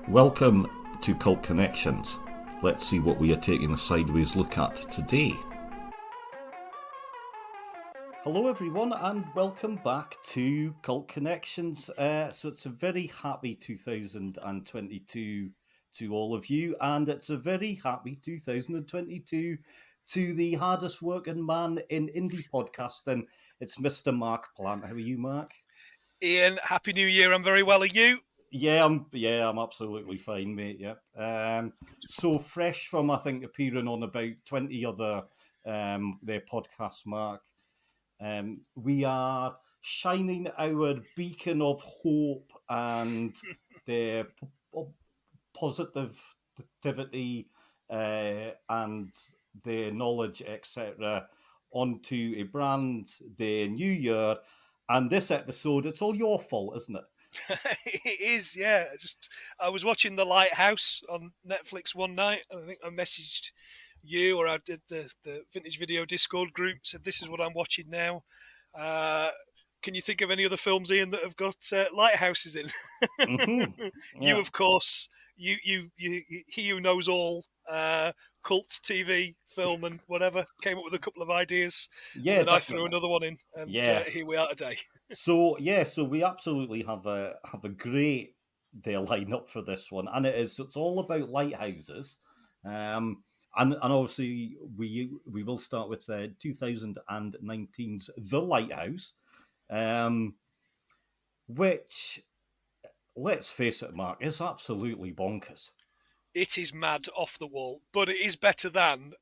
Welcome to Cult Connections. Let's see what we are taking a sideways look at today. Hello everyone and welcome back to Cult Connections. So it's a very happy 2022 to all of you, and it's a very happy 2022 to the hardest working man in indie podcasting. It's Mr. Mark Plant. How are you, Mark? Ian, Happy New Year. I'm very well. Are you? Yeah, I'm absolutely fine, mate. Yeah. So fresh from, I think, appearing on about 20 other their podcasts, Mark. We are shining our beacon of hope and the positivity and the knowledge, etc., onto a brand the new year. And this episode, it's all your fault, isn't it? It is, yeah. I was watching The Lighthouse on Netflix one night, and I think I messaged you, or I did the Vintage Video Discord group, said this is what I'm watching now. Can you think of any other films, Ian, that have got lighthouses in? Mm-hmm. Yeah. You, of course, you, he who knows all, cult TV, film, and whatever, came up with a couple of ideas, Yeah, and then definitely. I threw another one in, and here we are today. So we absolutely have a great lineup for this one, and it's all about lighthouses, and obviously we will start with 2019's The Lighthouse, which, let's face it, Mark, is absolutely bonkers. It is mad, off the wall, but it is better than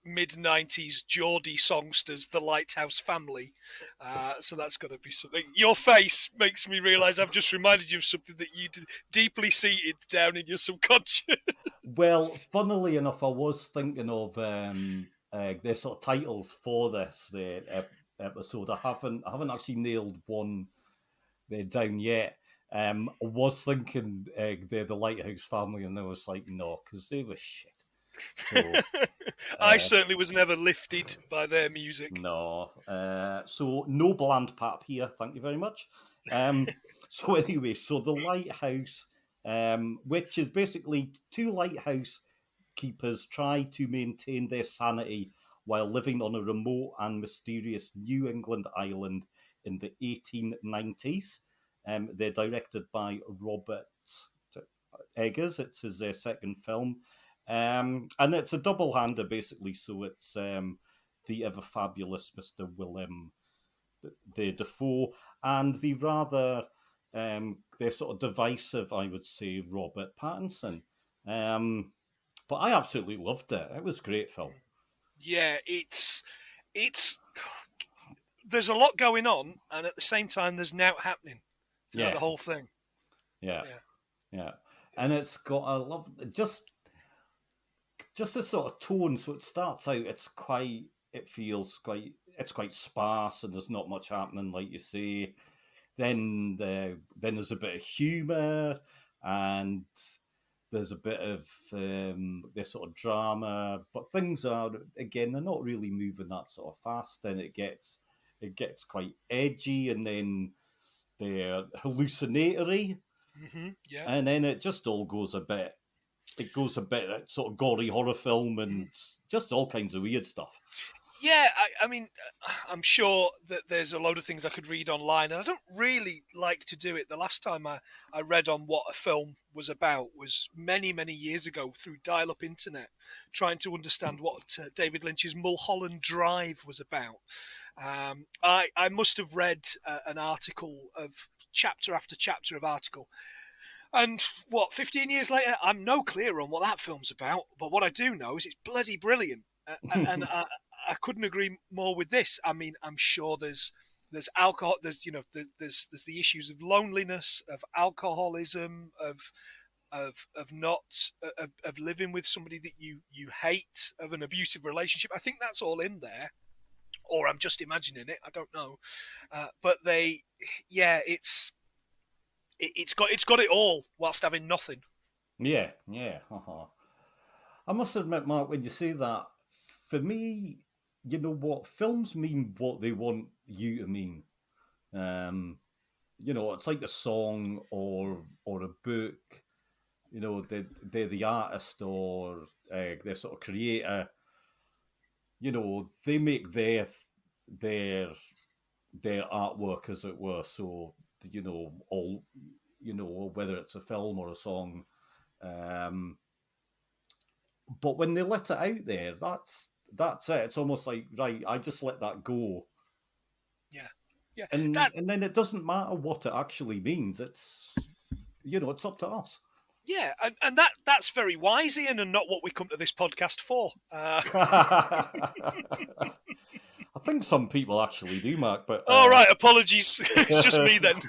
mid-90s Geordie songsters, the Lighthouse Family. So that's got to be something. Your face makes me realise I've just reminded you of something that you did deeply seated down in your subconscious. Well, funnily enough, I was thinking of the sort of titles for this episode. I haven't actually nailed one down yet. I was thinking they're the Lighthouse Family, and I was like, no, because they were shit. So, I certainly was never lifted by their music. No. So no bland pap here. Thank you very much. So anyway, so the Lighthouse, which is basically two lighthouse keepers try to maintain their sanity while living on a remote and mysterious New England island in the 1890s. They're directed by Robert Eggers. It's his second film. And it's a double-hander, basically. So it's the ever fabulous Mr. Willem the Dafoe and the rather they're sort of divisive, I would say, Robert Pattinson. But I absolutely loved it. It was a great film. Yeah, it's there's a lot going on, and at the same time, there's now happening throughout the whole thing. Yeah. And it's got a love just a sort of tone. So it starts out, it's quite sparse, and there's not much happening, like you say. Then there's a bit of humour, and there's a bit of this sort of drama, but things are, again, they're not really moving that sort of fast. Then it gets quite edgy, and then they're hallucinatory, yeah, and then it just all goes a bit sort of gory horror film and just all kinds of weird stuff. Yeah, I mean, I'm sure that there's a load of things I could read online, and I don't really like to do it. The last time I read on what a film was about was many, many years ago through dial-up internet, trying to understand what David Lynch's Mulholland Drive was about. I must have read an article of chapter after chapter of article. And 15 years later, I'm no clearer on what that film's about. But what I do know is it's bloody brilliant. And I couldn't agree more with this. I mean, I'm sure there's alcohol, there's the issues of loneliness, of alcoholism, of living with somebody that you hate, of an abusive relationship. I think that's all in there, or I'm just imagining it. I don't know, but it's got it all whilst having nothing. Yeah. I must admit, Mark, when you say that, for me, you know what, films mean what they want you to mean. It's like a song or a book. they're the artist or they sort of create a, they make their their artwork, as it were. So all whether it's a film or a song, but when they let it out there, that's it. It's almost like, right, I just let that go, Yeah, yeah. and That then it doesn't matter what it actually means. It's it's up to us. Yeah, and that's very wise, Ian, and not what we come to this podcast for. I think some people actually do, Mark, but All right, apologies. It's just me then.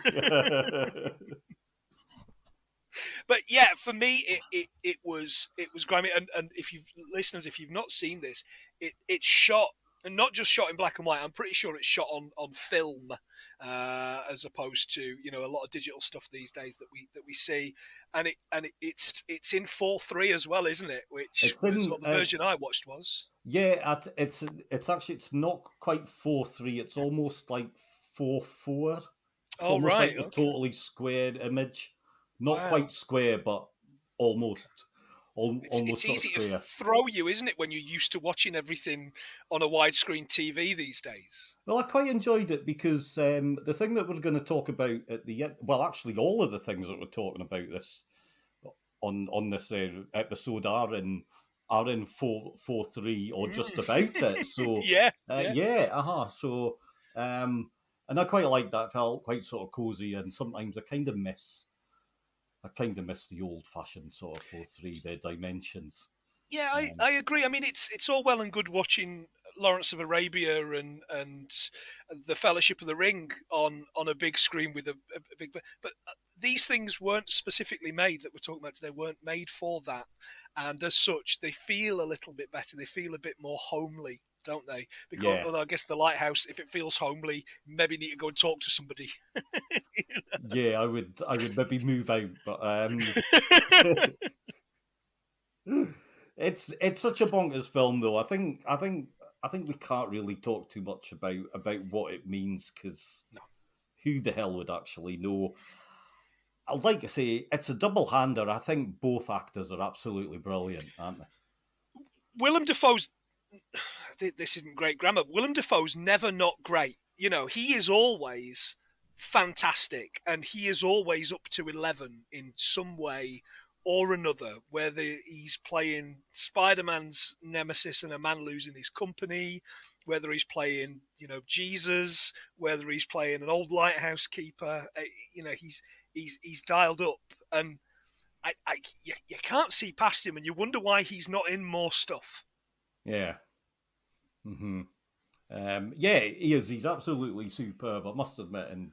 But yeah, for me, it was grimy. And if you've listeners, if you've not seen this, it's shot, and not just shot in black and white. I'm pretty sure it's shot on film, as opposed to a lot of digital stuff these days that we see. And it's in 4:3 as well, isn't it? Which was what the version I watched was. Yeah, it's actually, it's not quite 4:3. It's almost like 4:4. It's almost like a totally squared image. Not quite square, but almost. It's easy to throw you, isn't it, when you're used to watching everything on a widescreen TV these days? Well, I quite enjoyed it because the thing that we're going to talk about at the end, well, actually, all of the things that we're talking about this on this episode are in 4:3 or just about it. So So and I quite like that. It felt quite sort of cozy, and sometimes I kind of miss the old-fashioned sort of 4:3, their dimensions. Yeah, I agree. I mean, it's all well and good watching Lawrence of Arabia and the Fellowship of the Ring on a big screen with a big, but these things weren't specifically made, that we're talking about today, weren't made for that, and as such, they feel a little bit better. They feel a bit more homely, don't they? Because although I guess the Lighthouse, if it feels homely, maybe need to go and talk to somebody. Yeah, I would maybe move out, but it's such a bonkers film, though. I think we can't really talk too much about what it means, because who the hell would actually know? I'd like to say it's a double-hander. I think both actors are absolutely brilliant, aren't they? Willem Dafoe's, this isn't great grammar, Willem Dafoe's never not great. He is always fantastic, and he is always up to 11 in some way or another, whether he's playing Spider-Man's nemesis and a man losing his company, whether he's playing, Jesus, whether he's playing an old lighthouse keeper, he's dialed up, and you can't see past him, and you wonder why he's not in more stuff. Yeah. Mm-hmm. Yeah, he is. He's absolutely superb, I must admit. And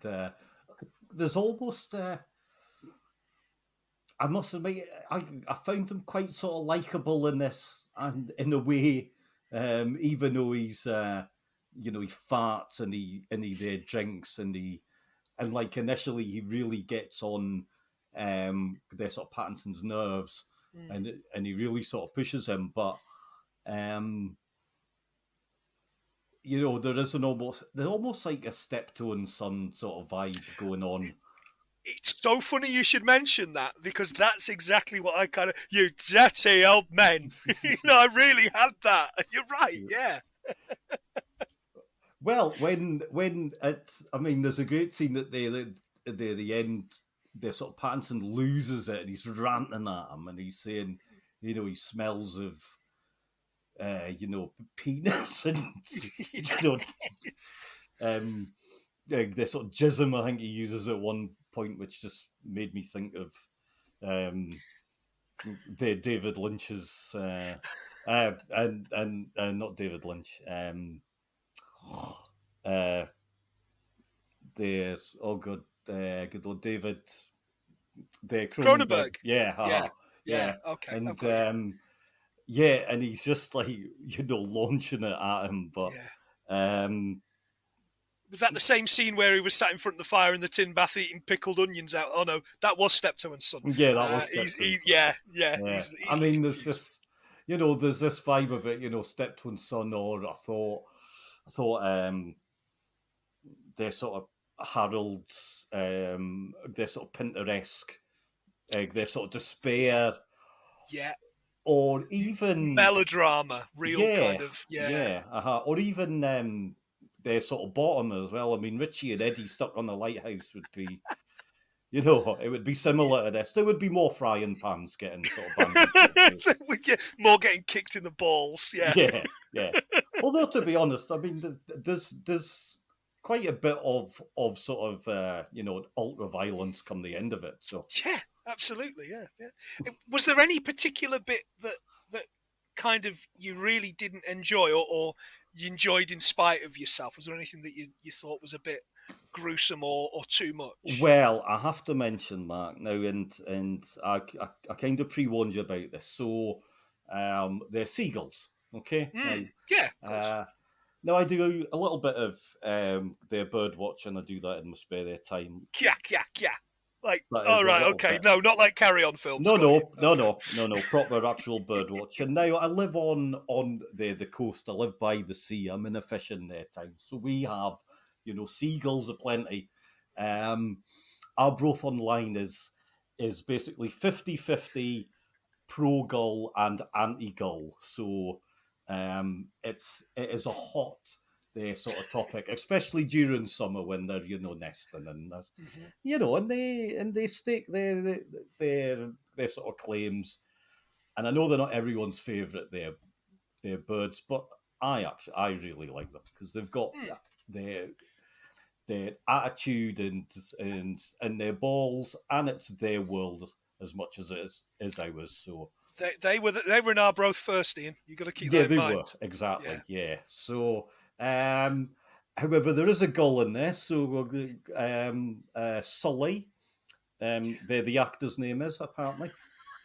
there's almost, I must admit, I found him quite sort of likable in this, and in a way, even though he's, he farts and he drinks and like initially he really gets on their sort of Pattinson's nerves, and he really sort of pushes him, but there's almost like a steptoe son sort of vibe going on. It's so funny you should mention that, because that's exactly what I kind of, you dirty old men. I really had that. You're right, yeah. Well, when there's a great scene at the end. The sort of Pattinson loses it, and he's ranting at him, and he's saying, he smells of, penis, and the sort of jism I think he uses at one point, which just made me think of the David Lynch's and not David Lynch. Good old David, the Cronenberg. Yeah. Okay. And okay. And he's just like launching it at him, but was that the same scene where he was sat in front of the fire in the tin bath eating pickled onions out? Oh no, that was Steptoe and Son. Yeah, that was Steptoe. He's I mean, there's this, there's this vibe of it, Steptoe and Son, or I thought, they're sort of Harold's, they're sort of Pinteresque their sort of despair, Yeah. or even Melodrama, real kind of, or even their sort of bottom as well. I mean, Richie and Eddie stuck on the lighthouse would be, it would be similar to this. There would be more frying pans getting sort of bandaged. More getting kicked in the balls. Yeah. Yeah. Although, to be honest, I mean, there's quite a bit of sort of ultra violence come the end of it. So Yeah, absolutely. Yeah. Was there any particular bit that kind of you really didn't enjoy, or you enjoyed in spite of yourself? Was there anything that you thought was a bit gruesome or too much? well, I have to mention, Mark, now, and I kind of pre-warned you about this. So they're seagulls, okay? Yeah, of course. Now I do a little bit of their bird watching. I do that in my spare time. Yeah, yeah, yeah. Like, That all is a right, little okay. bit. No, not like Carry On films. No, Got you. no. Proper actual bird watching. Now I live on the coast. I live by the sea. I'm in a fishing town, so we have seagulls aplenty. Our growth online is basically 50-50 pro gull and anti gull. So it is a hot sort of topic, especially during summer when they're nesting and and they stake their sort of claims. And I know they're not everyone's favourite their birds, but I really like them because they've got their attitude and their balls, and it's their world as much as it is ours. So They were in our growth first, Ian. You got to keep that in they mind. were exactly, So, however, there is a gull in there. So, Sully, the actor's name is apparently.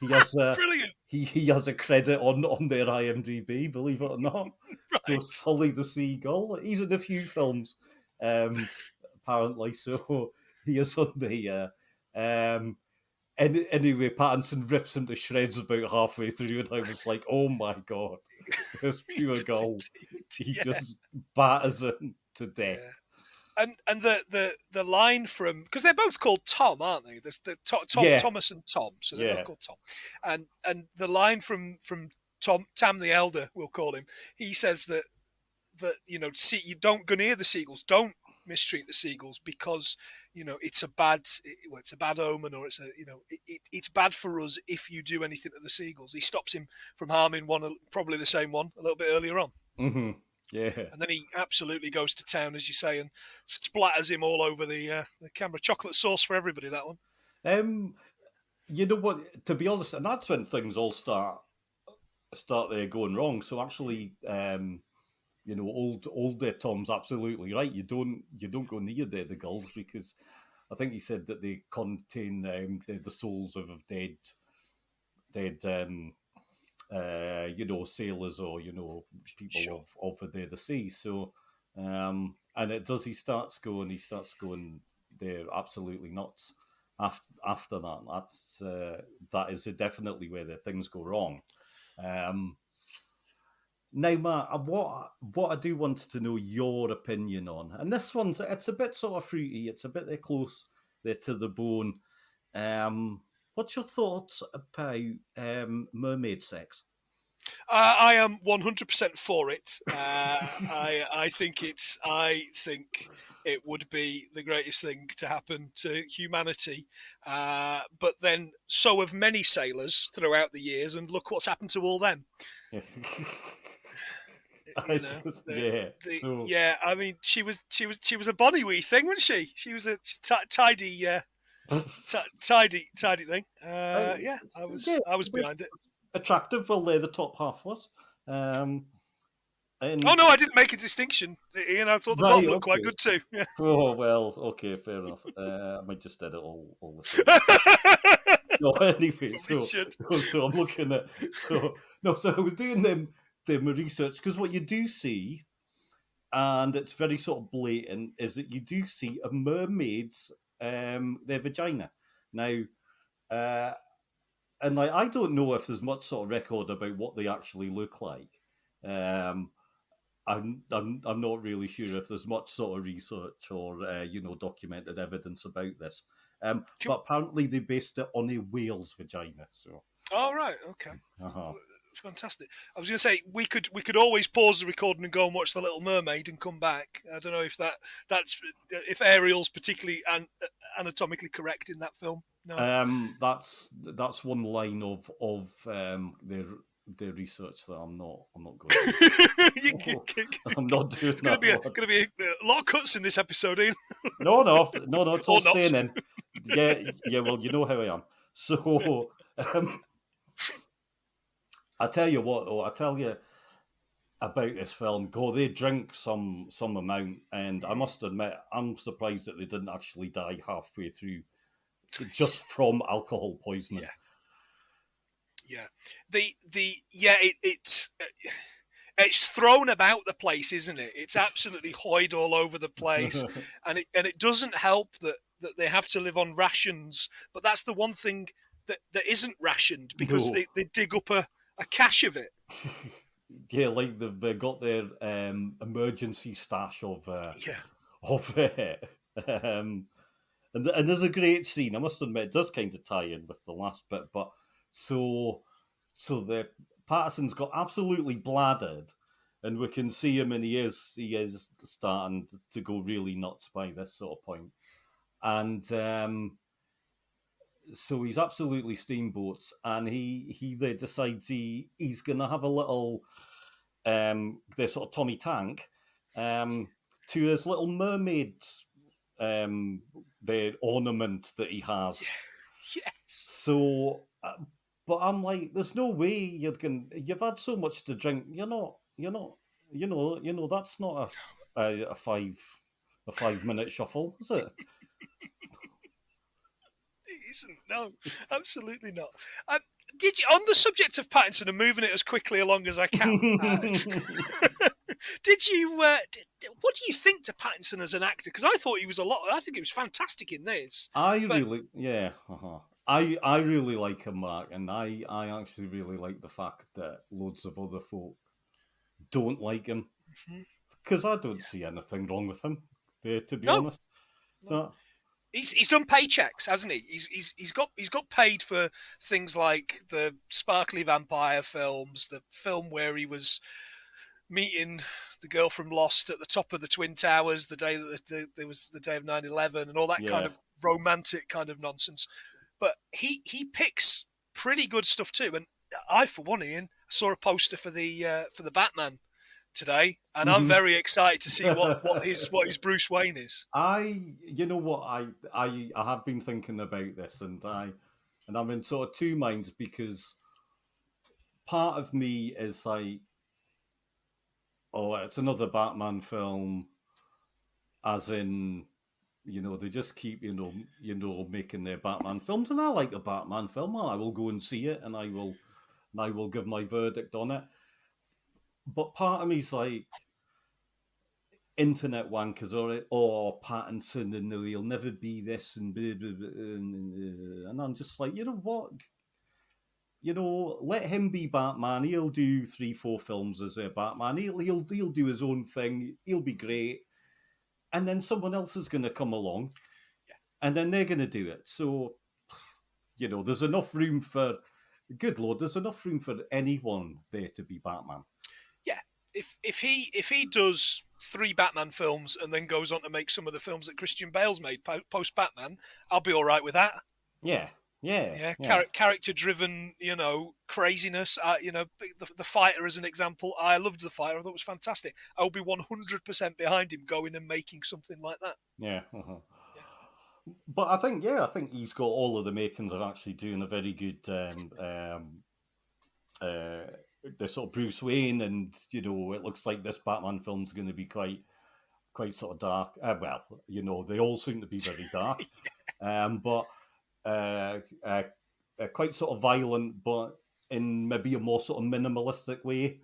He has Brilliant. he has a credit on their IMDb, believe it or not. Right. So Sully the seagull. He's in a few films, apparently. So he is on the. And anyway, Pattinson rips him to shreds about halfway through, and I was like, "Oh my god, this pure gull!" He just batters him to death. Yeah. And the line from, because they're both called Tom, aren't they? There's Thomas and Tom, so they're both called Tom. And the line from Tam the Elder, we'll call him. He says that see, you don't go near the seagulls. Don't mistreat the seagulls because it's a bad omen, or it's bad for us if you do anything to the seagulls. He stops him from harming probably the same one a little bit earlier on. Mm-hmm. Yeah. And then he absolutely goes to town, as you say, and splatters him all over the camera. Chocolate sauce for everybody, that one. You know what? To be honest, and that's when things all start there going wrong. So actually, old Tom's absolutely right. You don't go near the gulls because I think he said that they contain the souls of dead sailors or people of the sea. So and he starts going they're absolutely nuts after that. That is definitely where the things go wrong. Now, Matt, what I do want to know your opinion on, and this it's a bit sort of fruity, it's a bit close to the bone. What's your thoughts about mermaid sex? I am 100% for it. I think it would be the greatest thing to happen to humanity. But then so have many sailors throughout the years, and look what's happened to all them. I mean, she was a bonny wee thing, wasn't she? She was a tidy thing. I was behind it. Attractive. Well, there the top half was. Oh no, I didn't make a distinction, Ian. I thought the bottom looked quite good too. Yeah. Oh well, okay, fair enough. I might just edit all the time. No, anyway, so I'm looking at so I was doing them research because what you do see, and it's very sort of blatant, is that you do see a mermaid's their vagina. Now, and I don't know if there's much sort of record about what they actually look like. I'm not really sure if there's much sort of research or documented evidence about this. But apparently they based it on a whale's vagina. So. Oh right, okay. Uh-huh. Fantastic. I was going to say we could always pause the recording and go and watch The Little Mermaid and come back. I don't know if that's if Ariel's particularly anatomically correct in that film. No. That's one line of their research that I'm not going to. I'm not doing it's going to be a lot of cuts in this episode, Ian. No, it's all Or not. staying in. Yeah. Well, you know how I am. So, I tell you what. I tell you about this film. They drink some amount, and I must admit, I'm surprised that they didn't actually die halfway through, just from alcohol poisoning. Yeah. It's thrown about the place, isn't it? It's absolutely hoid all over the place, and it doesn't help that they have to live on rations. But that's the one thing that isn't rationed, because they dig up a cache of it. Yeah, like they got their emergency stash of it. And there's a great scene. I must admit, it does kind of tie in with the last bit. But so the Patterson's got absolutely bladdered, and we can see him, and he is starting to go really nuts by this sort of point. And so he's absolutely steamboats, and he decides he's going to have a little this sort of Tommy Tank to his little mermaid the ornament that he has. Yes. So, but I'm like, there's no way you've had so much to drink. You're not. That's not a 5-minute shuffle, is it? It isn't. No, absolutely not. Did you, on the subject of Pattinson and moving it as quickly along as I can? Did you? What do you think to Pattinson as an actor? Because I thought he was I think he was fantastic in this. I really like him, Mark, and I actually really like the fact that loads of other folk don't like him, because I don't see anything wrong with him. To be honest, no. He's done paychecks, hasn't he? He's got paid for things like the sparkly vampire films, the film where he was meeting the girl from Lost at the top of the Twin Towers the day that there was the day of 9/11 and all that kind of romantic kind of nonsense. But he picks pretty good stuff too. And I, for one, Ian, saw a poster for the Batman today, and I'm very excited to see what his Bruce Wayne is. You know what, I have been thinking about this, and I'm in sort of two minds, because part of me is like, oh, it's another Batman film, as in, they just keep, making their Batman films, and I like a Batman film, and I will go and see it, and I will give my verdict on it. But part of me's like, internet wankers, or Pattinson, and he'll never be this, and blah, blah, blah, and I'm just like, you know what? Let him be Batman. He'll do 3-4 films as a Batman. He'll do his own thing. He'll be great. And then someone else is going to come along, and then they're going to do it. So, there's enough room for, good Lord, there's enough room for anyone there to be Batman. Yeah, if he does 3 Batman films and then goes on to make some of the films that Christian Bale's made post Batman, I'll be all right with that. Yeah. Character-driven, craziness. The Fighter as an example. I loved The Fighter. I thought it was fantastic. I'll be 100% behind him going and making something like that. Yeah. But I think he's got all of the makings of actually doing a very good the sort of Bruce Wayne, and it looks like this Batman film's going to be quite sort of dark. They all seem to be very dark, but quite sort of violent, but in maybe a more sort of minimalistic way.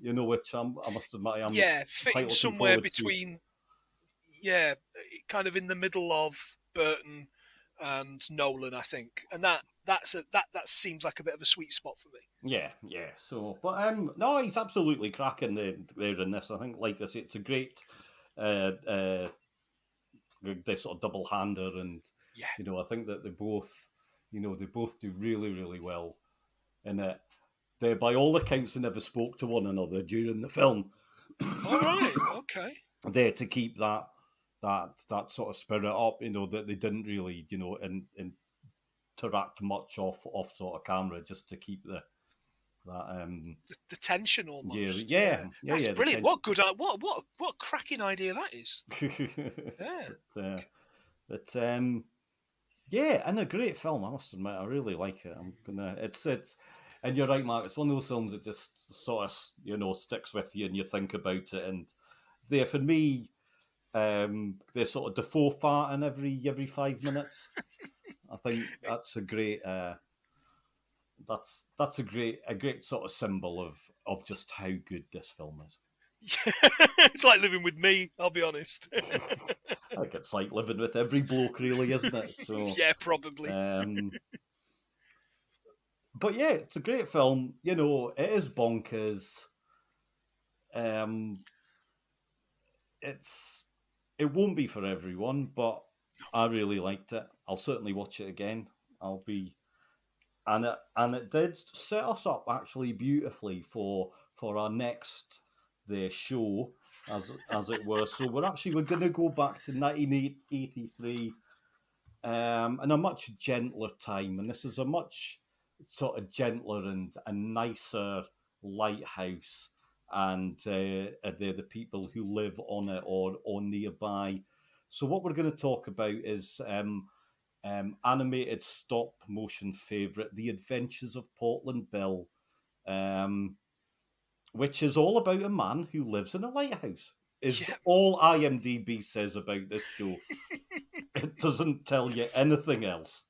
Which I must admit, I'm fitting somewhere between. Yeah, kind of in the middle of Burton and Nolan, I think, and that seems like a bit of a sweet spot for me. Yeah. So, but no, he's absolutely cracking there in this. I think, like I say, it's a great, this sort of double hander, and Yeah. You know, I think that they both do really, really well in it. They, by all accounts, they never spoke to one another during the film. All right. Okay. There to keep that sort of spirit up, you know, that they didn't really, you know, interact much off sort of camera, just to keep The tension yeah, almost. yeah, Yeah. yeah, That's yeah, the brilliant. tension. What good? What cracking idea that is. Yeah. but yeah, and a great film. I must admit, I really like it. I'm gonna. It's, and you're right, Mark. It's one of those films that just sort of, you know, sticks with you, and you think about it. And there, for me, there's sort of Defoe farting every 5 minutes. I think that's a great. That's a great sort of symbol of just how good this film is. It's like living with me, I'll be honest. I think it's like living with every bloke, really, isn't it? So, Yeah, probably. but yeah, it's a great film. You know, it is bonkers. Um, it won't be for everyone, but I really liked it. I'll certainly watch it again. I'll be and it did set us up actually beautifully for our next the show, as it were. So we're going to go back to 1983, in a much gentler time, and this is a much sort of gentler and nicer lighthouse, and they're the people who live on it or nearby. So what we're going to talk about is animated stop motion favorite, The Adventures of Portland Bill, um, which is all about a man who lives in a lighthouse. Is Yeah. all IMDb says about this show. It doesn't tell you anything else.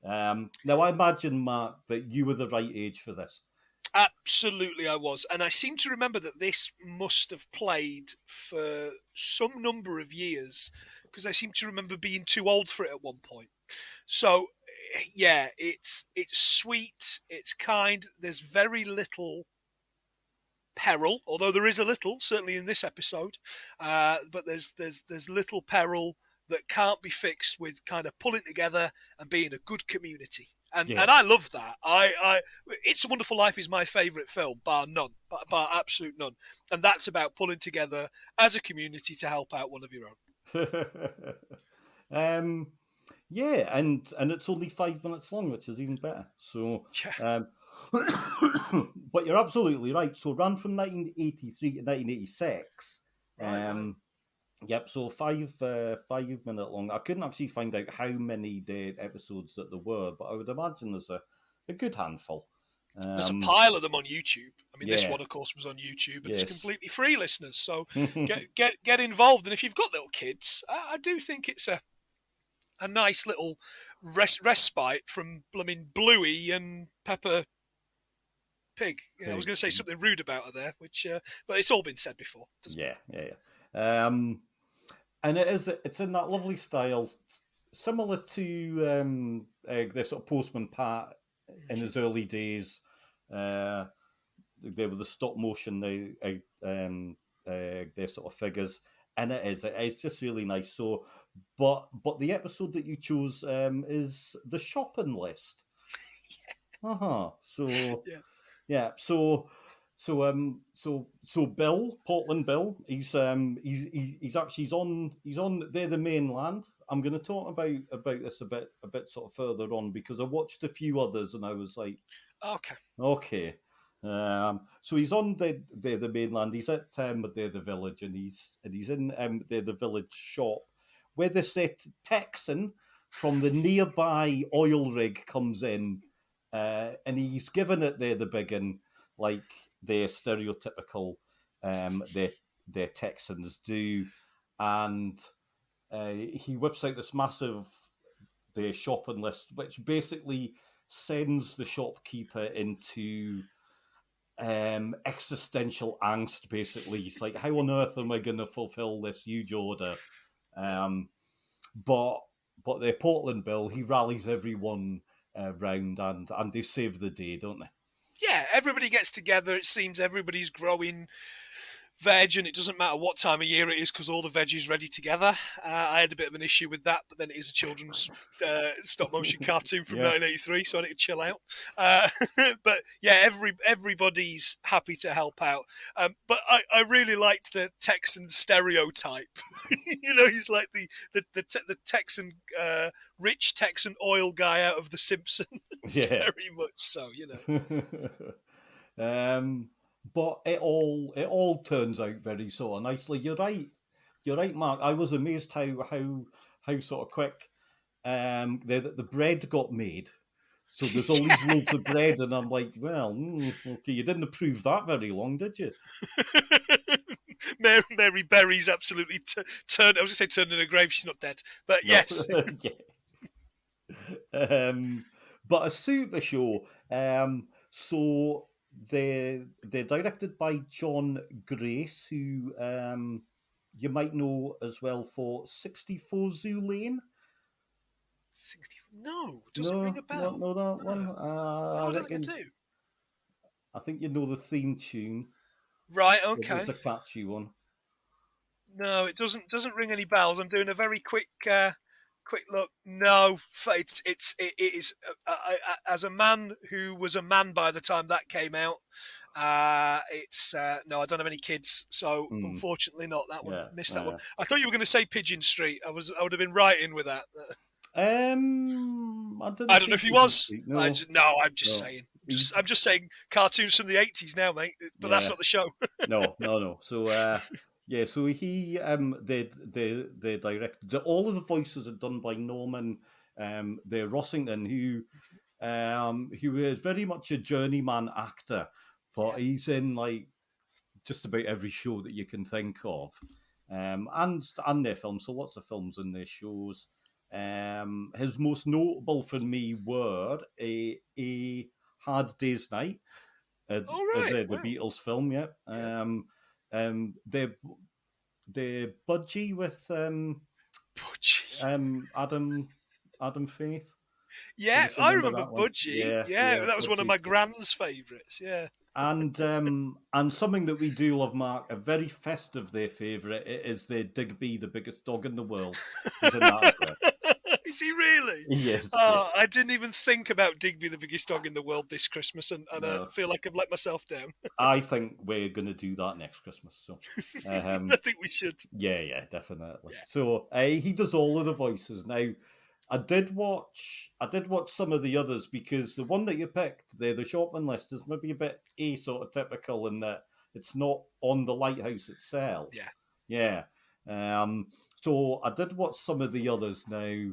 Now, I imagine, Mark, that you were the right age for this. Absolutely, I was. And I seem to remember that this must have played for some number of years because I seem to remember being too old for it at one point. So, yeah, it's sweet, it's kind. There's very little peril, although there is a little, certainly in this episode. But there's little peril that can't be fixed with kind of pulling together and being a good community. And Yeah. and I love that. I It's a Wonderful Life is my favourite film, bar none, bar absolute none. And that's about pulling together as a community to help out one of your own. Yeah, and it's only 5 minutes long, which is even better. So, Yeah. but you're absolutely right. So, ran from 1983 to 1986. Right. Yep. So 5 minute long. I couldn't actually find out how many episodes that there were, but I would imagine there's a good handful. There's a pile of them on YouTube. I mean, this Yeah. one, of course, was on YouTube, and Yes. it's completely free, listeners. So get involved. And if you've got little kids, I do think it's a nice little respite from blooming Bluey and Peppa Pig. Yeah, I was going to say something rude about her there, but it's all been said before. Yeah. And it's in that lovely style, similar to the sort of Postman Pat in his early days. They were the stop motion, their sort of figures, and it's just really nice. So, but the episode that you chose is the shopping list. So Yeah. So Bill, Portland Bill, he's actually he's on there, the mainland. I'm going to talk about this a bit sort of further on, because I watched a few others and I was like, okay. So he's on the mainland. He's at the village, and he's in the village shop where they say Texan from the nearby oil rig comes in, and he's given it the big one, like the stereotypical their Texans do, and he whips out this massive the shopping list, which basically sends the shopkeeper into existential angst. Basically, it's like, how on earth am I going to fulfill this huge order? But the Portland Bill, he rallies everyone round, and they save the day, don't they? Yeah, everybody gets together. It seems everybody's growing veg, and it doesn't matter what time of year it is because all the veg is ready together. I had a bit of an issue with that, but then it is a children's stop motion cartoon from 1983, so I need to chill out. But yeah, everybody's happy to help out. But I really liked the Texan stereotype. He's like the Texan rich Texan oil guy out of The Simpsons. Very much so, But it all turns out very sort of nicely. You're right, Mark. I was amazed how sort of quick the bread got made. So there's all these loaves of bread, and I'm like, well, okay, you didn't approve that very long, did you? Mary Berry's absolutely turned. I was going to say turned in a grave. She's not dead, but no. Yes. But a super show. So they're directed by John Grace, who you might know as well for 64 Zoo Lane. 64? No, doesn't ring a bell. No, that one. I don't think I do. I think you know the theme tune. Right. Okay. It's a catchy one. No, it doesn't ring any bells. I'm doing a very quick look. No, it is. As a man who was a man by the time that came out, it's no. I don't have any kids, so unfortunately not that one. Missed that one. I thought you were going to say Pigeon Street. I would have been right in with that. I don't know if he was. No. I'm just saying. I'm just saying cartoons from the 80s now, mate. But that's not the show. No. So so he they directed. All of the voices are done by Norman the Rossington, who is very much a journeyman actor, but he's in like just about every show that you can think of, and their films. So lots of films in their shows. His most notable for me were a Hard Day's Night, the Beatles film. Yeah. The Budgie with Adam Faith. Yeah, I remember Budgie. Yeah, that was Budgie. One of my grand's favourites. Yeah. And something that we do love, Mark, a very festive their favourite is the Digby, the biggest dog in the world. Is he really? Yes. Oh, I didn't even think about Digby, the biggest dog in the world this Christmas, and I feel like I've let myself down. I think we're going to do that next Christmas. So I think we should. Yeah, definitely. Yeah. So he does all of the voices. Now, I did watch some of the others because the one that you picked, the Shopman list, is maybe a bit sort of typical in that it's not on the Lighthouse itself. Yeah. So I did watch some of the others now.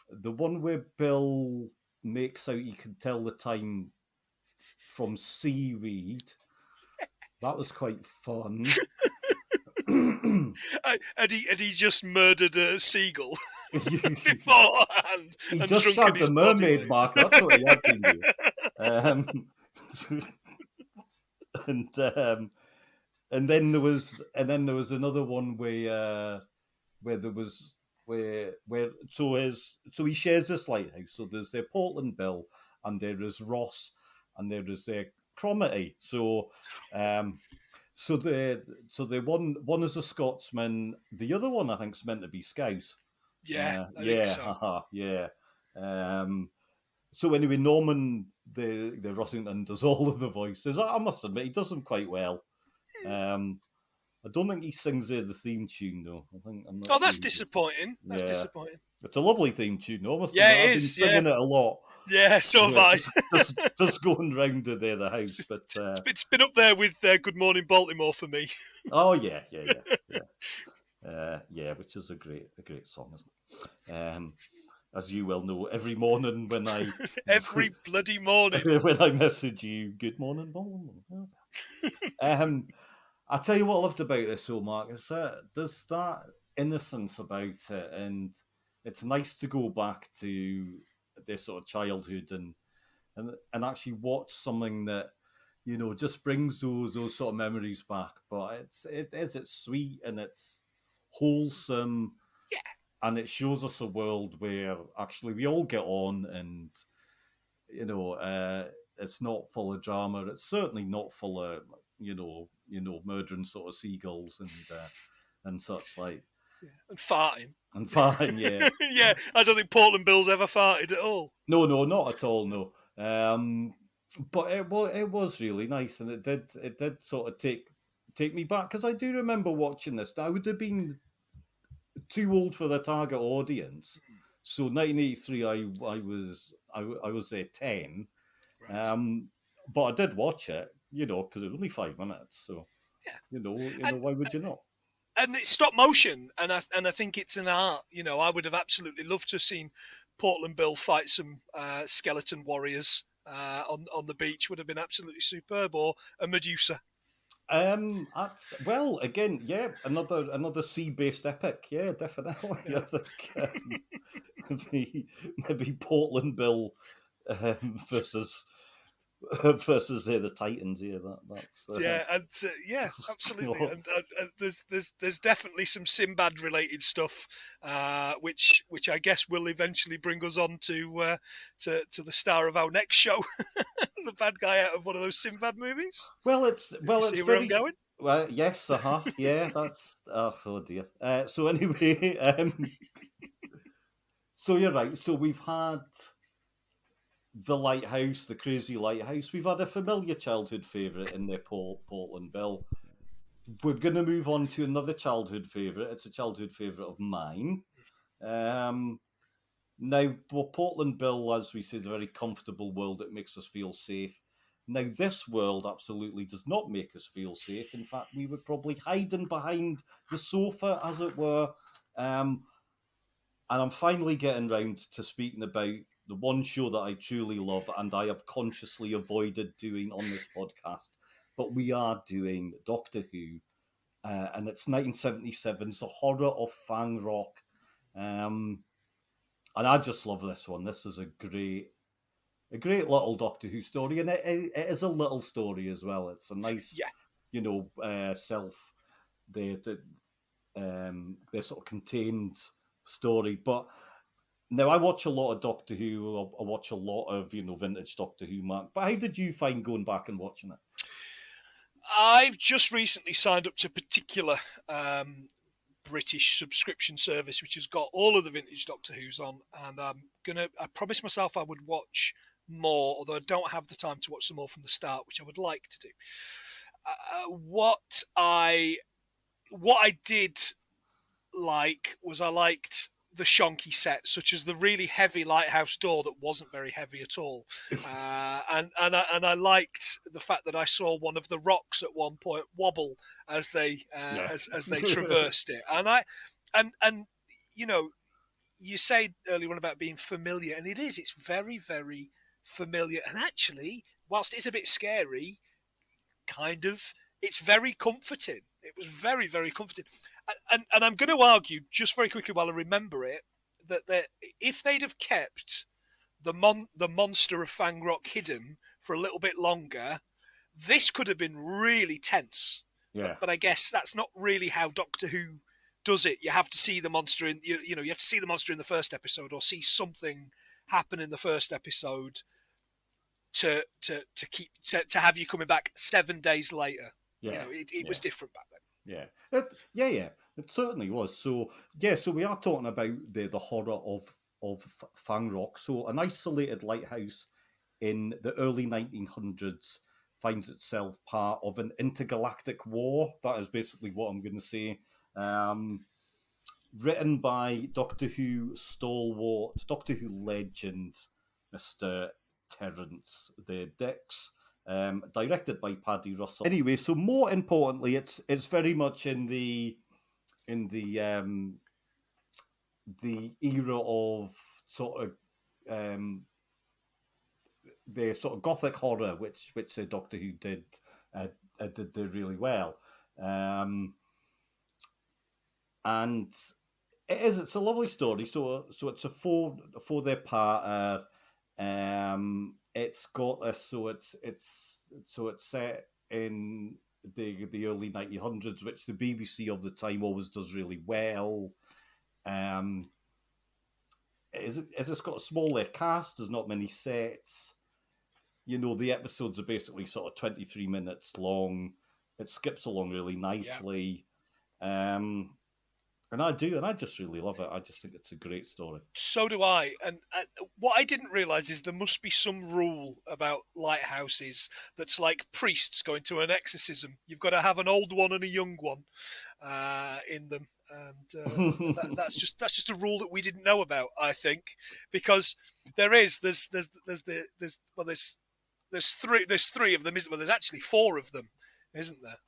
The one where Bill makes out you can tell the time from seaweed, that was quite fun. Had he just murdered a seagull beforehand? He just shagged the mermaid, Mark. That's what he had to do. And then there was another one where he shares this lighthouse. So there's the Portland Bill, and there is Ross, and there is Cromarty. So the one is a Scotsman. The other one I think is meant to be Scouse. I think so. Yeah. So anyway, Norman the Rossington does all of the voices. I must admit he does them quite well. I don't think he sings the theme tune though. That's disappointing. That's disappointing. It's a lovely theme tune. Almost. Yeah, it is. I've been singing it a lot. Yeah, so have I. just going round to the house, but it's been up there with Good Morning Baltimore for me. Oh yeah, which is a great song, isn't it? As you well know, every morning when I every bloody morning when I message you, good morning, Baltimore. I tell you what I loved about this, so Mark, is that there's that innocence about it, and it's nice to go back to this sort of childhood and actually watch something that just brings those sort of memories back. But it's sweet and it's wholesome, and it shows us a world where actually we all get on, and it's not full of drama. It's certainly not full of murdering sort of seagulls and such like. Yeah. And farting. And fine, yeah. Yeah, I don't think Portland Bill's ever farted at all. No, not at all, no. But it was really nice, and it did sort of take me back, because I do remember watching this. I would have been too old for the target audience. So 1983, I was 10, Right. but I did watch it, because it was only 5 minutes. So Yeah. why would you not? And it's stop motion, and I think it's an art. I would have absolutely loved to have seen Portland Bill fight some skeleton warriors on the beach. Would have been absolutely superb, or a Medusa. Well, again, yeah, another sea-based epic, yeah, definitely. Yeah. I think maybe Portland Bill versus the Titans. Yeah, that's Yeah, and yeah, absolutely. And there's definitely some Sinbad related stuff, which I guess will eventually bring us on to the star of our next show, the bad guy out of one of those Sinbad movies. It's See where I'm going? Well, yes, yeah, that's oh dear. So anyway, so you're right. So we've had the Lighthouse, the crazy Lighthouse. We've had a familiar childhood favourite in there, Portland Bill. We're going to move on to another childhood favourite. It's a childhood favourite of mine. Now, Portland Bill, as we say, is a very comfortable world that makes us feel safe. Now, this world absolutely does not make us feel safe. In fact, we were probably hiding behind the sofa, as it were. And I'm finally getting round to speaking about the one show that I truly love and I have consciously avoided doing on this podcast. But we are doing Doctor Who, and it's 1977's The Horror of Fang Rock. And I just love this one. This is a great little Doctor Who story, and it is a little story as well. It's a nice, self, the sort of contained story. But now I watch a lot of Doctor Who. I watch a lot of vintage Doctor Who, Mark. But how did you find going back and watching it? I've just recently signed up to a particular British subscription service, which has got all of the vintage Doctor Who's on, and I promised myself I would watch more, although I don't have the time to watch them all from the start, which I would like to do. What I did like was I liked the shonky sets, such as the really heavy lighthouse door that wasn't very heavy at all, and I liked the fact that I saw one of the rocks at one point wobble as they as they traversed it, and you say earlier on about being familiar, and it's very, very familiar, and actually, whilst it's a bit scary, kind of, it's very comforting. It was very, very comforting. And I'm going to argue, just very quickly while I remember it, that if they'd have kept the monster of Fang Rock hidden for a little bit longer, this could have been really tense. Yeah. But I guess that's not really how Doctor Who does it. You have to see the monster you have to see the monster in the first episode, or see something happen in the first episode to have you coming back 7 days later. Yeah. It was different back then. Yeah. It certainly was. So we are talking about the horror of Fang Rock. So an isolated lighthouse in the early 1900s finds itself part of an intergalactic war. That is basically what I'm going to say. Written by Doctor Who stalwart, Doctor Who legend, Mr. Terence the Dix. Directed by Paddy Russell. Anyway, so more importantly, it's very much in the era of sort of the sort of gothic horror, which Doctor Who did really well, and it's a lovely story. So it's a four their part. It's got a it's set in the early 1900s, which the BBC of the time always does really well. It's got a smaller cast. There's not many sets. The episodes are basically sort of 23 minutes long. it skips along really nicely. And I just really love it. I just think it's a great story. So do I. And what I didn't realize is there must be some rule about lighthouses that's like priests going to an exorcism. You've got to have an old one and a young one in them, and that's just a rule that we didn't know about. I think because there's three of them, isn't there? There's actually four of them, isn't there,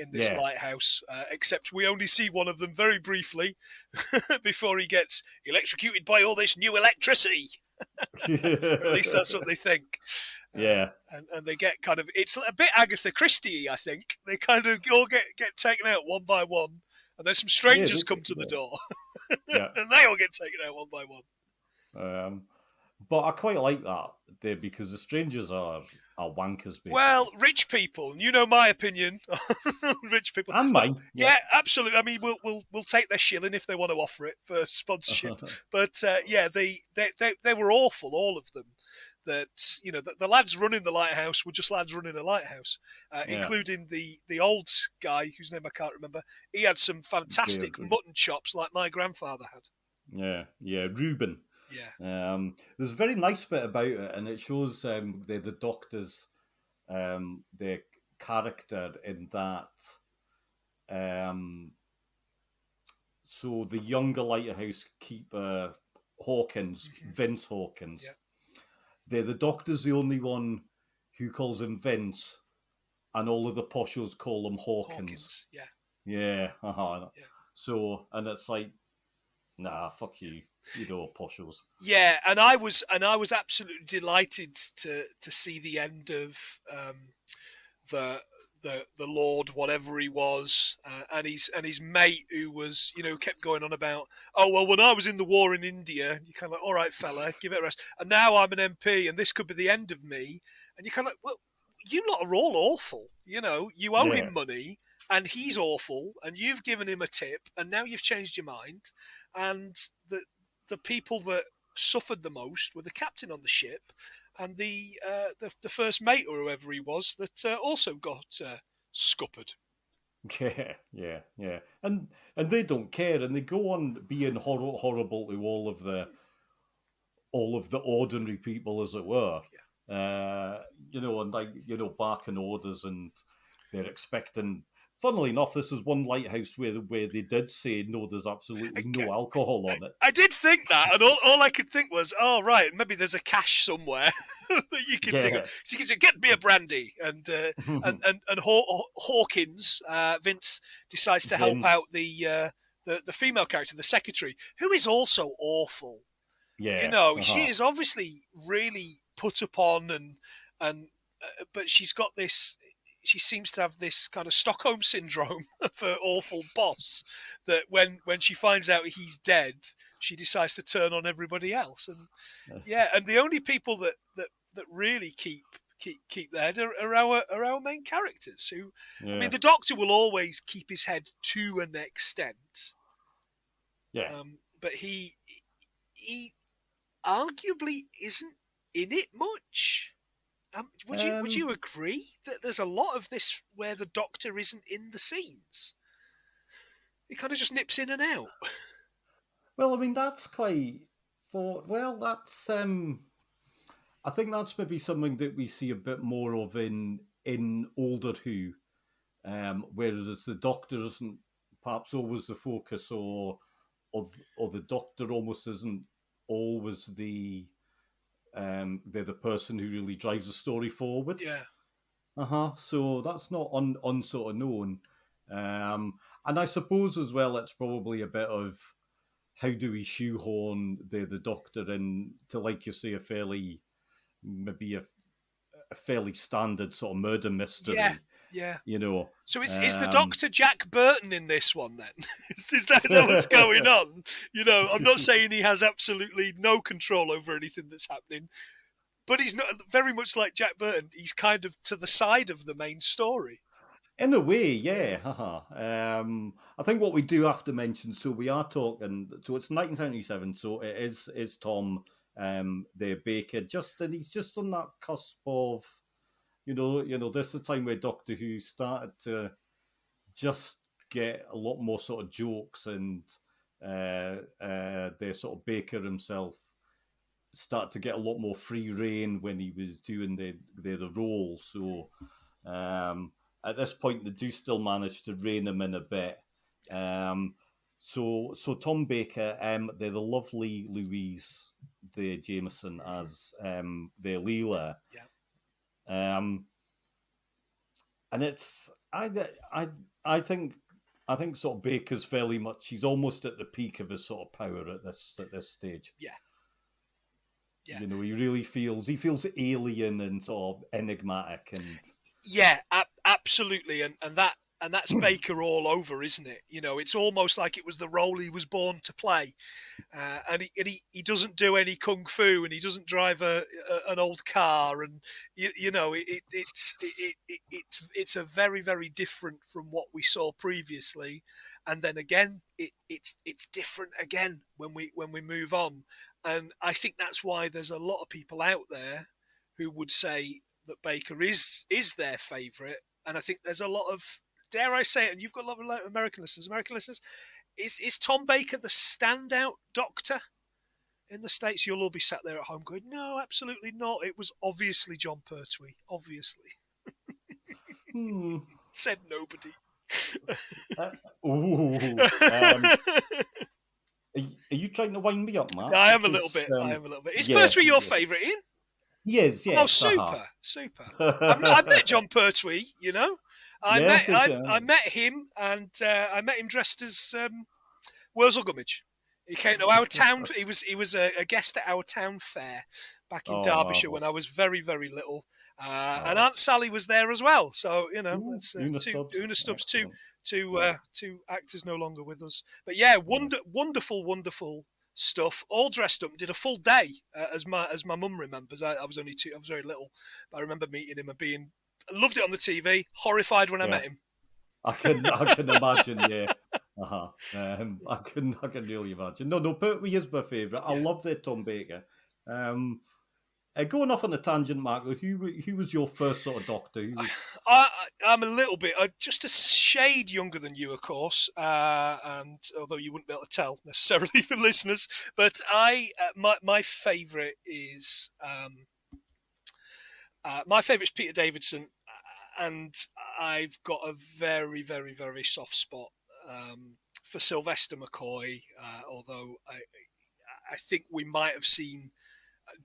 in this lighthouse? Except we only see one of them very briefly before he gets electrocuted by all this new electricity. Or at least that's what they think. Yeah. And they get kind of, it's a bit Agatha Christie, I think. They kind of all get taken out one by one. And then some strangers come to the door. And they all get taken out one by one. But I quite like that because the strangers are wankers, basically. Well, rich people, you know my opinion on rich people. And mine. Yeah, absolutely. I mean, we'll take their shilling if they want to offer it for sponsorship. But they were awful, all of them. That the lads running the lighthouse were just lads running a lighthouse, including the old guy whose name I can't remember. He had some fantastic mutton chops like my grandfather had. Yeah, Reuben. Yeah. There's a very nice bit about it, and it shows the doctor's the character in that. So the younger lighthouse keeper Hawkins, Vince Hawkins. The doctor's the only one who calls him Vince, and all of the poshos call him Hawkins. Yeah. So, and it's like, nah, fuck you. You know, poshos. Yeah, and I was absolutely delighted to see the end of the Lord, whatever he was, and his mate who was, kept going on about, oh well, when I was in the war in India, you kind of like, all right, fella, give it a rest, and now I'm an MP, and this could be the end of me, and you kind of like, well, you lot are all awful, you owe him money, and he's awful, and you've given him a tip, and now you've changed your mind, and the people that suffered the most were the captain on the ship and the first mate or whoever he was that also got scuppered. Yeah. And they don't care, and they go on being horrible to all of the ordinary people, as it were. And barking orders, and they're expecting. Funnily enough, this is one lighthouse where they did say, no, there's absolutely no alcohol on it. I did think that, and all I could think was, oh, right, maybe there's a cache somewhere that you can dig up. So you can get me a brandy, and Hawkins, Vince, decides to help out the female character, the secretary, who is also awful. Yeah. She is obviously really put upon, and but she's got this. She seems to have this kind of Stockholm syndrome of her awful boss, that when she finds out he's dead, she decides to turn on everybody else. And and the only people that really keep their head are our main characters. Who, I mean, the Doctor will always keep his head to an extent. Yeah. But he arguably isn't in it much. Would you agree that there's a lot of this where the Doctor isn't in the scenes? He kind of just nips in and out. Well, I mean, that's quite. That's. I think that's maybe something that we see a bit more of in older Who, whereas the Doctor isn't perhaps always the focus, or the Doctor almost isn't always they're the person who really drives the story forward. Yeah. So that's not sort of known. And I suppose as well, it's probably a bit of how do we shoehorn the Doctor into, like you say, a fairly standard sort of murder mystery. Yeah. So is the Doctor Jack Burton in this one then? is that what's going on? I'm not saying he has absolutely no control over anything that's happening, but he's not very much like Jack Burton. He's kind of to the side of the main story. In a way, yeah. I think what we do have to mention, so we are talking, so it's 1977, so it is Tom, the Baker, and he's just on that cusp of this is the time where Doctor Who started to just get a lot more sort of jokes, and the sort of Baker himself started to get a lot more free reign when he was doing the role. So at this point, they do still manage to rein him in a bit. So Tom Baker, they're the lovely Louise, the Jameson, as the Leela. Yeah. And it's I think sort of Baker's fairly much. He's almost at the peak of his sort of power at this stage. Yeah. Yeah. He really feels alien and sort of enigmatic, and yeah, absolutely, and that's Baker all over, isn't it? It's almost like it was the role he was born to play, and he doesn't do any kung fu, and he doesn't drive an old car, and it's a very, very different from what we saw previously, and then again it's different again when we move on. And I think that's why there's a lot of people out there who would say that Baker is their favourite. And I think there's a lot of, dare I say it, and you've got a lot of American listeners. Is Tom Baker the standout Doctor in the States? You'll all be sat there at home going, no, absolutely not. It was obviously John Pertwee. Obviously. Said nobody. Are you trying to wind me up, Matt? I am a little bit. Is Pertwee your favourite, Ian? Yes. Oh, super. I met John Pertwee. I met him, and I met him dressed as Wurzel Gummidge. He came to our town. He was a guest at our town fair back in Derbyshire when I was very, very little. And Aunt Sally was there as well. So that's Una Stubbs, two actors no longer with us. But yeah, wonderful stuff. All dressed up. Did a full day, as my mum remembers. I was only 2. I was very little, but I remember meeting him and loved it on the TV. Horrified when I met him. I can imagine. Yeah. I can really imagine. No, Pertwee is my favourite. I love the Tom Baker. Going off on a tangent, Mark, who was your first sort of Doctor? I'm a little bit, just a shade younger than you, of course, and although you wouldn't be able to tell necessarily for listeners, but my favourite is Peter Davison, and I've got a very, very, very soft spot for Sylvester McCoy, although I think we might have seen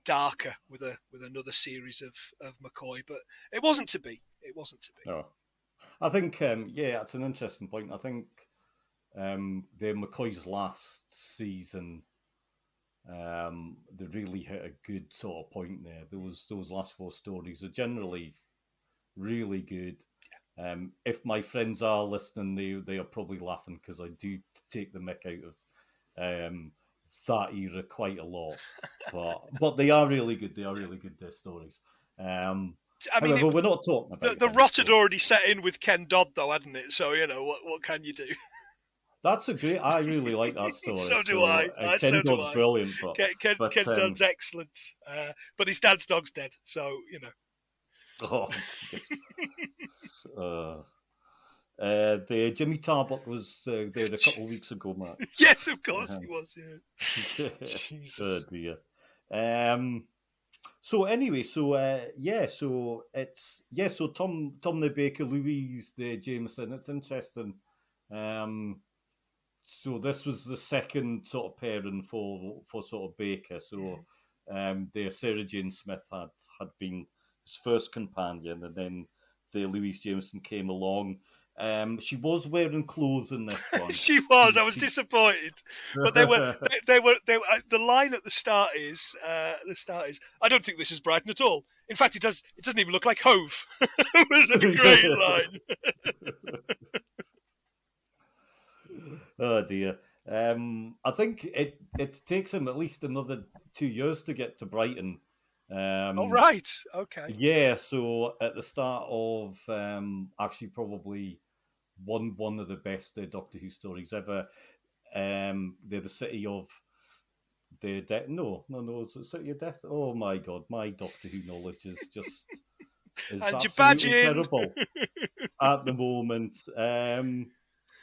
darker with another series of McCoy, but it wasn't to be. Oh. I think it's an interesting point. I think the McCoy's last season, they really hit a good sort of point there. Those last 4 stories are generally really good. If my friends are listening, they are probably laughing because I do take the mick out of that era quite a lot, but they are really good. They are really good. Their stories. However, we're not talking about the rot had already set in with Ken Dodd, though, hadn't it? So what can you do? That's a great. I really like that story. So do I. Ken Dodd's brilliant, Ken Dodd's excellent. But his dad's dog's dead, so The Jimmy Tarbuck was there a couple of weeks ago, Matt. Yes, of course he was. Yeah. Oh dear. So anyway, so Tom the Baker, Louise the Jameson. It's interesting. So this was the second sort of pairing for sort of Baker. So the Sarah Jane Smith had been his first companion, and then the Louise Jameson came along. She was wearing clothes in this one. She was. I was disappointed, but they were. The line at the start is, I don't think this is Brighton at all. In fact, it doesn't even look like Hove. It was a great line. Oh dear. I think it takes him at least another 2 years to get to Brighton. Oh right, okay. Yeah, so at the start of actually probably one of the best Doctor Who stories ever. They're the city of the death. No, it's the city of death. Oh my god, my Doctor Who knowledge is just is And you're absolutely badging. terrible at the moment.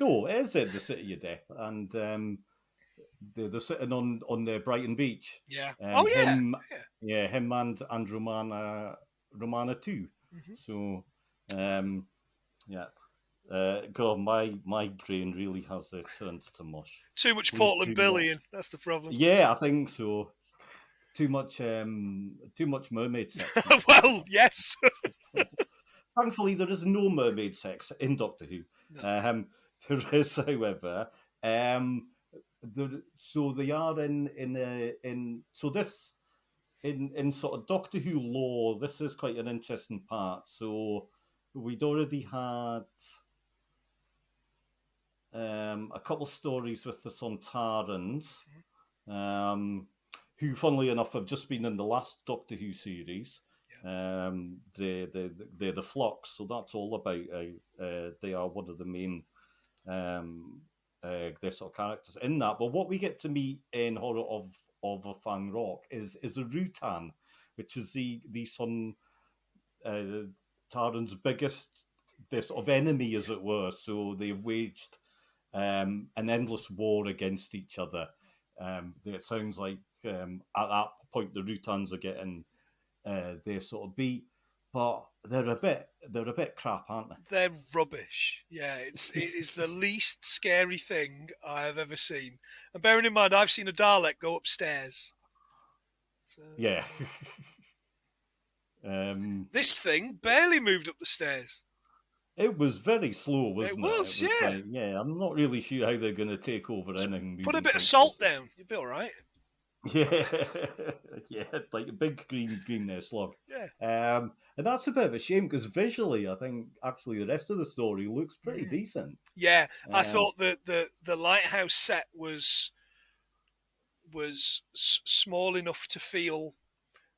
No, it is the City of Death, and they're sitting on the Brighton Beach. Yeah. Oh yeah. Him and Romana too. Mm-hmm. So, yeah. God, my brain really has turned to mush. Too much Please Portland do not. Billy, and that's the problem. Yeah, I think so. Too much mermaid sex. Well, yes. Thankfully, there is no mermaid sex in Doctor Who. No. There is, however, so they are so this in sort of Doctor Who lore. This is quite an interesting part. So we'd already had a couple of stories with the Sontarans, who, funnily enough, have just been in the last Doctor Who series. Yeah. They're the Flux, so that's all about. They are one of the main their sort of characters in that. But what we get to meet in Horror of a Fang Rock is a Rutan, which is the Sun Taran's biggest sort of enemy, as it were. So they've waged an endless war against each other. It sounds like at that point the Rutans are getting their sort of beat, but they're a bit crap, aren't they? They're rubbish. Yeah, it is the least scary thing I have ever seen. And bearing in mind, I've seen a Dalek go upstairs. So, yeah. This thing barely moved up the stairs. It was very slow, wasn't it? It was, yeah. Like, yeah, I'm not really sure how they're going to take over anything. Put a bit of salt down, you'll be all right. Yeah, yeah, like a big green slug. Yeah. And that's a bit of a shame because visually, I think actually the rest of the story looks pretty decent. Yeah, I thought that the lighthouse set was small enough to feel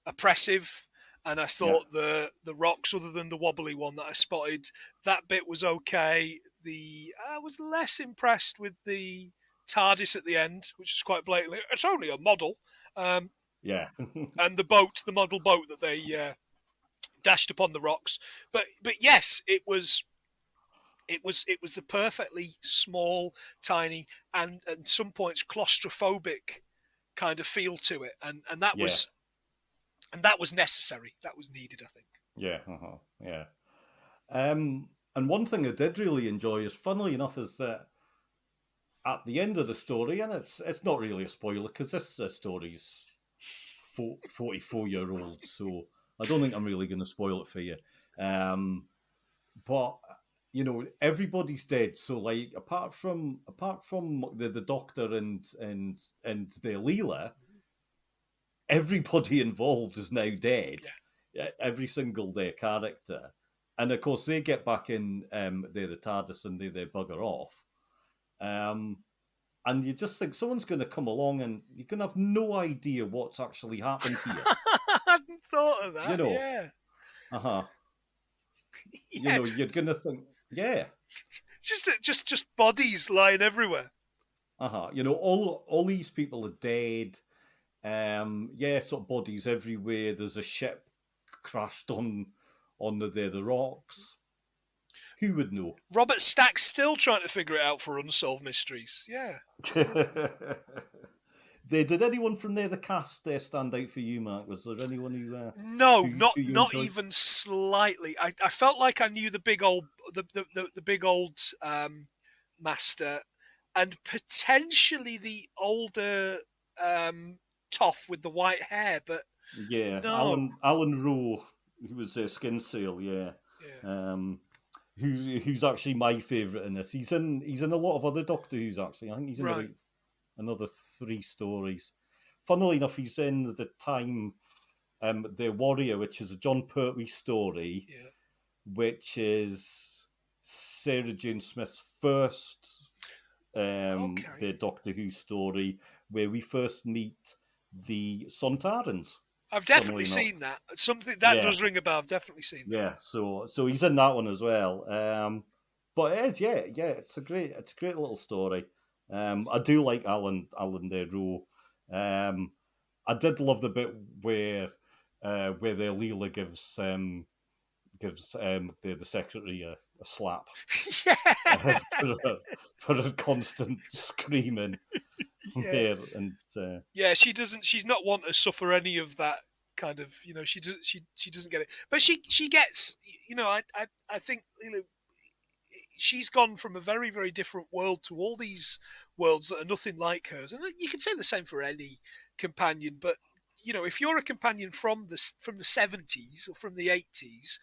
oppressive, and I thought the rocks, other than the wobbly one that I spotted, that bit was okay. I was less impressed with the TARDIS at the end, which is quite blatantly, it's only a model. Yeah. And the model boat that they dashed upon the rocks. But yes, it was the perfectly small, tiny, and at some points claustrophobic kind of feel to it, and that was necessary. That was needed, I think. Yeah. Yeah. And one thing I did really enjoy is, funnily enough, is that at the end of the story, and it's not really a spoiler because this story's 44-year-old, so I don't think I'm really going to spoil it for you. But you know, everybody's dead. So like, apart from the Doctor and the Leela, everybody involved is now dead. Yeah. Every single their character, and of course they get back in they're the TARDIS and they bugger off. And you just think someone's going to come along and you're going to have no idea what's actually happened here. I hadn't thought of that. You know, yeah. Yes. You know, you're going to think, yeah. Just bodies lying everywhere. You know, all these people are dead. Yeah, sort of bodies everywhere. There's a ship crashed on the rocks. Who would know? Robert Stack's still trying to figure it out for Unsolved Mysteries. Yeah. Did anyone from the cast stand out for you, Mark? Was there anyone who? No, not even slightly. I felt like I knew the big old master, and potentially the older toff with the white hair, but yeah, no. Alan Rowe, who was Skin Sail, yeah. Who's actually my favourite in this. He's in a lot of other Doctor Who's actually. I think he's in like another 3 stories. Funnily enough, he's in the Time, The Warrior, which is a John Pertwee story, which is Sarah Jane Smith's first the Doctor Who story, where we first meet the Sontarans. I've definitely seen that. Something that does ring a bell. I've definitely seen that. Yeah, so he's in that one as well. But it is, it's a great little story. I do like Alan Rowe. I did love the bit where the Leela gives gives the secretary a slap Yeah, for a constant screaming yeah, there, and yeah. She doesn't. She's not one to suffer any of that kind of. She does. She doesn't get it. But she gets. I think she's gone from a very, very different world to all these worlds that are nothing like hers. And you can say the same for any companion, but if you're a companion from the 70s or from the 80s,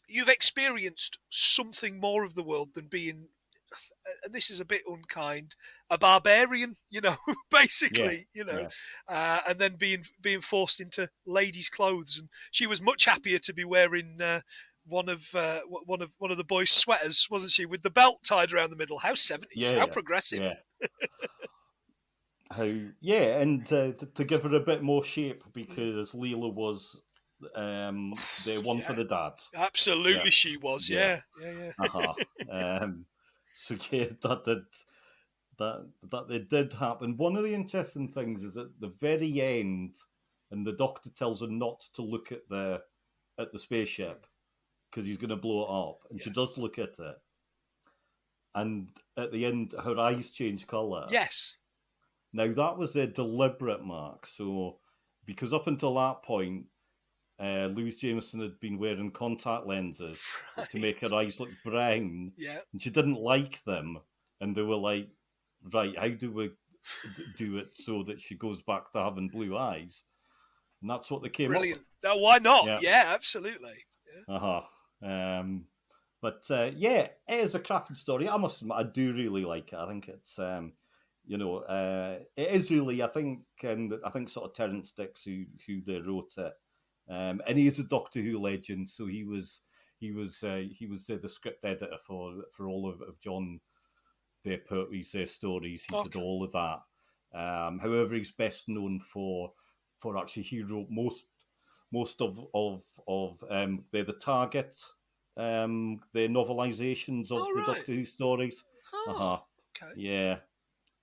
you've experienced something more of the world than being, and this is a bit unkind, a barbarian, yeah, basically, yeah, and then being forced into ladies' clothes. And she was much happier to be wearing one of the boys' sweaters, wasn't she, with the belt tied around the middle? How 70s? How yeah, progressive! yeah. And to give her a bit more shape because Leela was the one for Yeah, the dad. Yeah, absolutely, she was. yeah, Yeah, yeah, yeah. uh-huh. So yeah, that it did happen. One of the interesting things is at the very end, and the doctor tells her not to look at the spaceship because he's going to blow it up, and Yeah. she does look at it, and at the end, her eyes change color. Yes. Now that was a deliberate mark, so because up until that point, Louise Jameson had been wearing contact lenses to make her eyes look brown, Yeah. and she didn't like them, and they were like, right, how do we do it so that she goes back to having blue eyes? And that's what they came up Brilliant. with. Now, why not? Yeah. Yeah, absolutely. Yeah. Uh-huh. But yeah, it is a cracking story. I must admit, I do really like it. I think it's it is really. I think sort of Terence Dicks who they wrote it, and he is a Doctor Who legend. So he was the script editor for all of John the Pertwee's stories. He did Okay. all of that. However, he's best known for actually he wrote most of the Target, the novelizations of All the right. Doctor Who stories. Oh, okay. Yeah.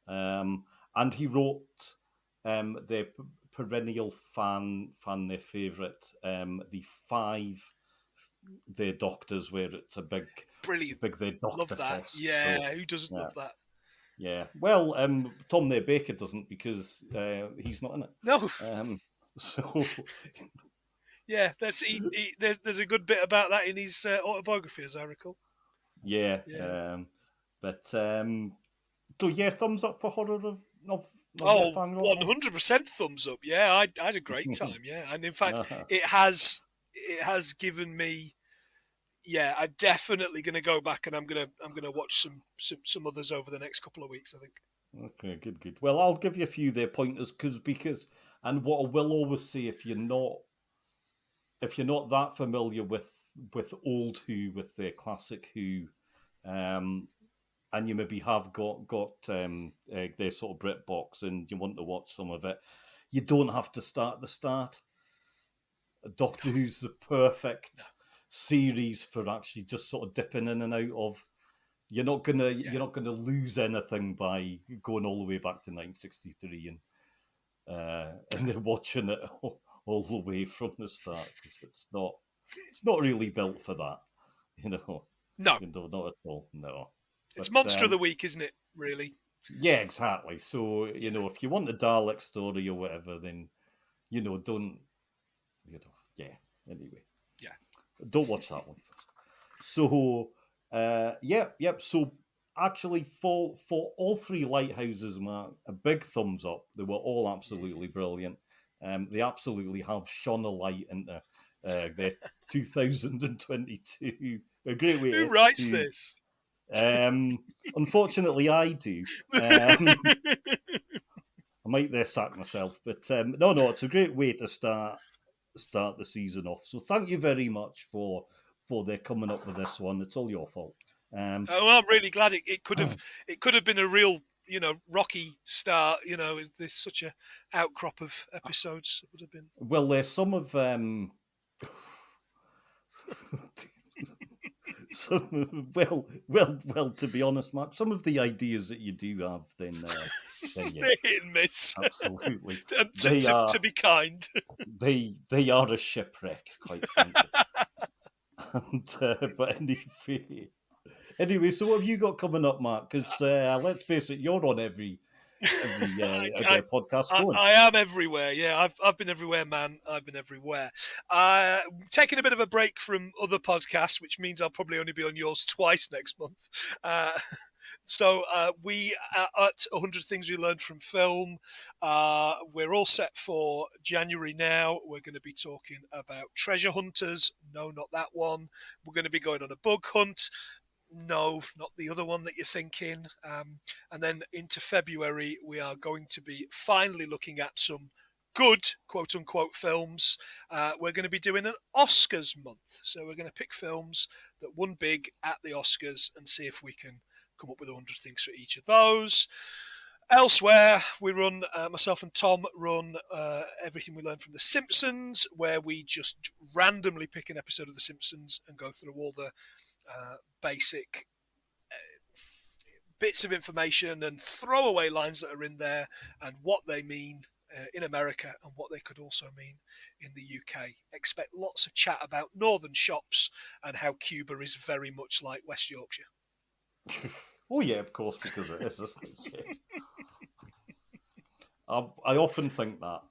And he wrote the perennial fan their favourite, the five the Doctors, where it's a big Brilliant. the Doctor Love that. fest. Yeah. So Who doesn't yeah. love that? Yeah. Well, Tom the Baker doesn't because he's not in it. No. So Yeah. There's a good bit about that in his autobiography, as I recall. yeah. Yeah. But so yeah, thumbs up for horror of Oh, Fangirl. 100% thumbs up. Yeah, I had a great time. Yeah, and in fact, Uh-huh. it has given me. Yeah, I'm definitely going to go back and I'm gonna watch some others over the next couple of weeks, I think. Okay, good. Well, I'll give you a few there pointers because and what I will always say if you're not that familiar with old Who, with the classic Who, and you maybe have got their sort of BritBox and you want to watch some of it, you don't have to start at the start. Doctor Who's the perfect series for actually just sort of dipping in and out of. You're not gonna lose anything by going all the way back to 1963 and then watching it all the way from the start, because it's not really built for that, No, not at all. No, it's but Monster of the Week, isn't it? Really? yeah, exactly. So if you want a Dalek story or whatever, then don't yeah. Anyway, Yeah. don't watch that one first. So yep. So actually, for all three Lighthouses, Mark, a big thumbs up. They were all absolutely brilliant. They absolutely have shone a light into their 2022. A great way Who writes to. this? Unfortunately, I do. I might sack myself, but no, it's a great way to start the season off. So thank you very much for their coming up with this one. It's all your fault. Oh, I'm really glad it could have been a real rocky start. There's such a outcrop of episodes. It would have been. Well, there's some of well. To be honest, Mark, some of the ideas that you do have, then yeah, They're hit and miss. absolutely, to be kind. they are a shipwreck, quite frankly. And but anyway, so what have you got coming up, Mark? Because let's face it, you're on every podcast going. I am everywhere. Yeah, I've been everywhere, man. I've been everywhere. Taking a bit of a break from other podcasts, which means I'll probably only be on yours twice next month. So we are at 100 Things We Learned from Film. We're all set for January now. We're going to be talking about treasure hunters. No, not that one. We're going to be going on a bug hunt. No, not the other one that you're thinking. And then into February, we are going to be finally looking at some good, quote unquote, films. We're going to be doing an Oscars month. So we're going to pick films that won big at the Oscars and see if we can come up with 100 things for each of those. Elsewhere, we run, myself and Tom run Everything We Learned from The Simpsons, where we just randomly pick an episode of The Simpsons and go through all the basic bits of information and throwaway lines that are in there and what they mean in America and what they could also mean in the UK. Expect lots of chat about northern shops and how Cuba is very much like West Yorkshire. Oh yeah, of course, because it is, isn't it? Yeah. I often think that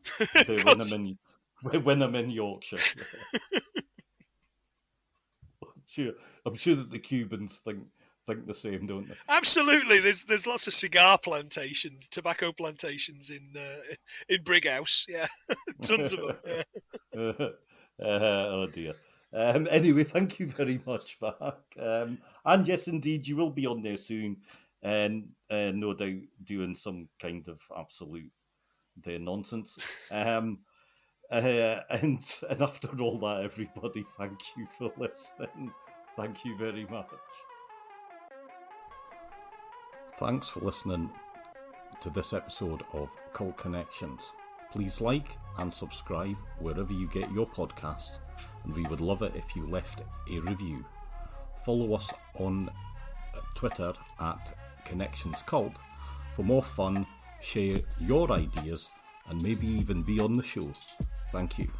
when I'm in Yorkshire. I'm sure that the Cubans think the same, don't they? Absolutely. There's lots of cigar plantations, tobacco plantations in Brighouse. Yeah, tons of them. Yeah. Oh dear. Anyway, thank you very much, Mark. And yes, indeed, you will be on there soon, and no doubt doing some kind of absolute nonsense. And after all that, everybody, thank you for listening. Thank you very much. Thanks for listening to this episode of Cult Connections. Please like and subscribe wherever you get your podcasts, and we would love it if you left a review. Follow us on Twitter at Connections Cult for more fun, share your ideas, and maybe even be on the show. Thank you.